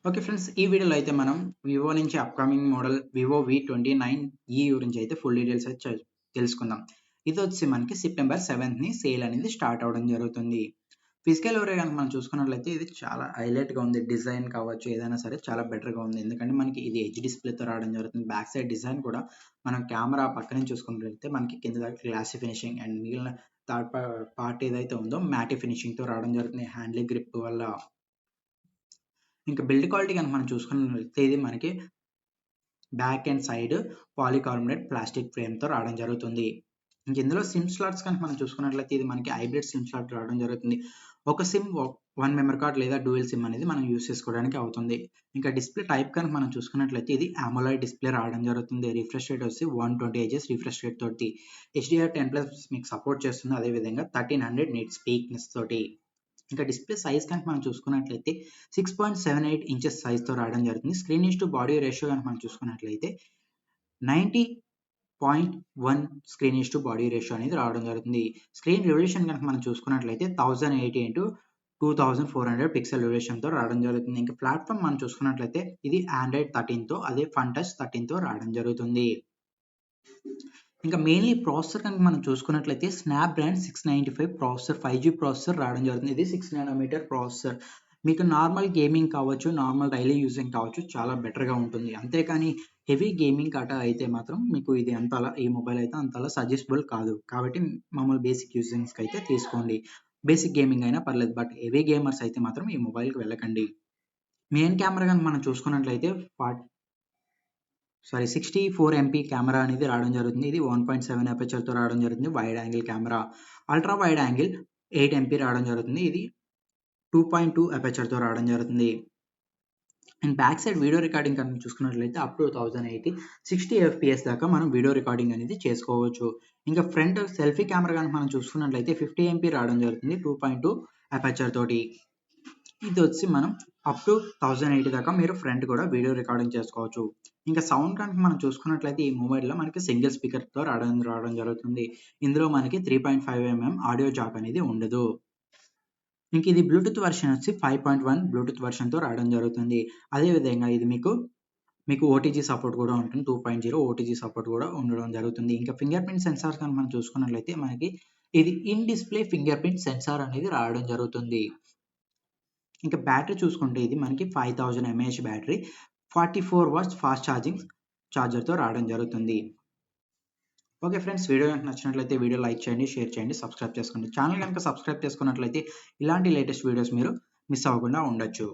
Okay friends, ఈ వీడియోలో అయితే మనం వివో నుంచి అప్‌కమింగ్ మోడల్ వివో V29e గురించి అయితే ఫుల్ డీటెయిల్స్ అయితే తెలుసుకుందాం. ఇదొచ్చి మనకి సెప్టెంబర్ 7థ్‌ని సేల్ అనేది స్టార్ట్ అవ్వడం జరుగుతుంది. ఫిజికల్ ఓవరాల్ గనుక మనం చూసుకున్నట్లయితే ఇది చాలా హైలైట్‌గా ఉంది. డిజైన్ కావచ్చు, ఏదైనా సరే చాలా బెటర్‌గా ఉంది. ఎందుకంటే మనకి ఇది హెచ్ డిస్‌ప్లేతో రావడం జరుగుతుంది. బ్యాక్ సైడ్ డిజైన్ కూడా మనం కెమెరా పక్క నుంచి చూసుకున్నట్లయితే మనకి కింద దాకా గ్లాసీ ఫినిషింగ్ అండ్ మిగిలిన థర్డ్ పార్ట్ ఏదైతే ఉందో మ్యాటి ఫినిషింగ్‌తో రావడం జరుగుతుంది. హ్యాండిల్ గ్రిప్ వల్ల ఇంకా బిల్డ్ క్వాలిటీ గనుక మనం చూసుకున్నట్లయితే ఇది మనకి back and side polycarbonate plastic ఫ్రేమ్‌తో రావడం జరుగుతుంది. ఇంక ఇందులో సిమ్ స్లాట్స్ కనుక మనం చూసుకున్నట్లయితే ఇది మనకి హైబ్రిడ్ సిమ్ స్లాట్ రావడం జరుగుతుంది. ఒక సిమ్ 1 మెమరీ కార్డ్ లేదా డ్యూయల్ సిమ్ అనేది మనం యూజ్ చేసుకోవడానికి అవుతుంది. ఇంకా డిస్‌ప్లే టైప్ కనుక మనం చూసుకున్నట్లయితే ఇది అమోలెడ్ డిస్‌ప్లే రావడం జరుగుతుంది. రిఫ్రెష్ రేట్ వచ్చి 120 హెర్ట్జ్ రిఫ్రెష్ రేట్ తోటి HDR10+ మీకు సపోర్ట్ చేస్తుంది. అదే విధంగా 1300 నిట్స్ పీక్‌నెస్ తోటి. ఇంకా డిస్‌ప్లే సైజ్ కనుక మనం చూసుకున్నట్లయితే 6.78 ఇంచెస్ సైజ్‌తో రావడం జరుగుతుంది. Screen is to body ratio గనుక మనం చూసుకున్నట్లయితే 90.1 screen is to body ratio అనేది రావడం జరుగుతుంది. స్క్రీన్ రిజల్యూషన్ గనుక మనం చూసుకున్నట్లయితే 1080x2400 పిక్సెల్ రిజల్యూషన్‌తో రావడం జరుగుతుంది. ఇంకా ప్లాట్‌ఫామ్ మనం చూసుకున్నట్లయితే ఇది ఆండ్రాయిడ్ 13తో అదే ఫన్ టచ్ 13తో రావడం జరుగుతుంది. ఇంకా మెయిన్‌లీ ప్రాసెసర్ కనుక మనం చూసుకున్నట్లయితే స్నాప్‌డ్రాగన్ 695 ప్రాసెసర్ 5G ప్రాసెసర్ రావడం జరుగుతుంది. ఇది 6 నానోమీటర్ ప్రాసెసర్. మీకు నార్మల్ గేమింగ్ కావచ్చు, నార్మల్ డైలీ యూజింగ్ కావచ్చు చాలా బెటర్‌గా ఉంటుంది. అంతేకాని హెవీ గేమింగ్ గటా అయితే మాత్రం మీకు ఇది అంతలా ఈ మొబైల్ అయితే అంతలా సజెస్టబుల్ కాదు. కాబట్టి మామూలు బేసిక్ యూజింగ్స్‌కి అయితే తీసుకోండి. బేసిక్ గేమింగ్ అయినా పర్లేదు. బట్ హెవీ గేమర్స్ అయితే మాత్రం ఈ మొబైల్‌కి వెళ్ళకండి. మెయిన్ కెమెరా గనుక మనం చూసుకున్నట్లయితే 64 ఎంపీ కెమెరా అనేది రావడం జరుగుతుంది. ఇది 1.7 అపర్చర్‌తో రావడం జరుగుతుంది. Wide angle camera. Ultra wide angle 8 MP రావడం జరుగుతుంది. ఇది 2.2 అపర్చర్‌తో రావడం జరుగుతుంది. And back side video recording కనుక చూసుకున్నట్లయితే అప్ టు 1080 60 ఎఫ్‌పిఎస్ దాకా మనం వీడియో రికార్డింగ్ అనేది చేసుకోవచ్చు. ఇంకా ఫ్రంట్ సెల్ఫీ కెమెరా గనుక మనం చూసుకున్నట్లయితే 50 ఎంపీ రావడం జరుగుతుంది. 2.2 అపర్చర్ తోటి. ఇదొచ్చి మనం అప్ టు 1080 దాకా మీరు ఫ్రంట్ కూడా వీడియో రికార్డింగ్ చేసుకోవచ్చు. ఇంకా సౌండ్ కనుక మనం చూసుకున్నట్లయితే ఈ మొబైల్‌లో మనకి సింగిల్ స్పీకర్‌తో రావడం జరుగుతుంది. ఇందులో మనకి 3.5 ఆడియో జాక్ అనేది ఉండదు. ఇంక ఇది బ్లూటూత్ వెర్షన్ వచ్చి 5.1 బ్లూటూత్ వెర్షన్‌తో రావడం జరుగుతుంది. అదే విధంగా ఇది మీకు ఓటీజీ సపోర్ట్ కూడా ఉంటుంది. 2.0 ఓటీజీ సపోర్ట్ కూడా ఉండడం జరుగుతుంది. ఇంకా ఫింగర్ ప్రింట్ సెన్సార్ కనుక మనం చూసుకున్నట్లయితే మనకి ఇది in display fingerprint sensor అనేది రావడం జరుగుతుంది. ఇంకా బ్యాటరీ చూసుకుంటే ఇది మనకి 5000 mAh battery 44 watts fast charging ఛార్జర్‌తో రావడం జరుగుతుంది. ఓకే ఫ్రెండ్స్, వీడియో గనుక నచ్చినట్లయితే వీడియో లైక్ చేయండి, షేర్ చేయండి, సబ్స్క్రైబ్ చేసుకోండి. ఛానల్ గనుక సబ్స్క్రైబ్ చేసుకున్నట్లయితే ఇలాంటి లేటెస్ట్ వీడియోస్ మీరు మిస్ అవ్వకుండా ఉండొచ్చు.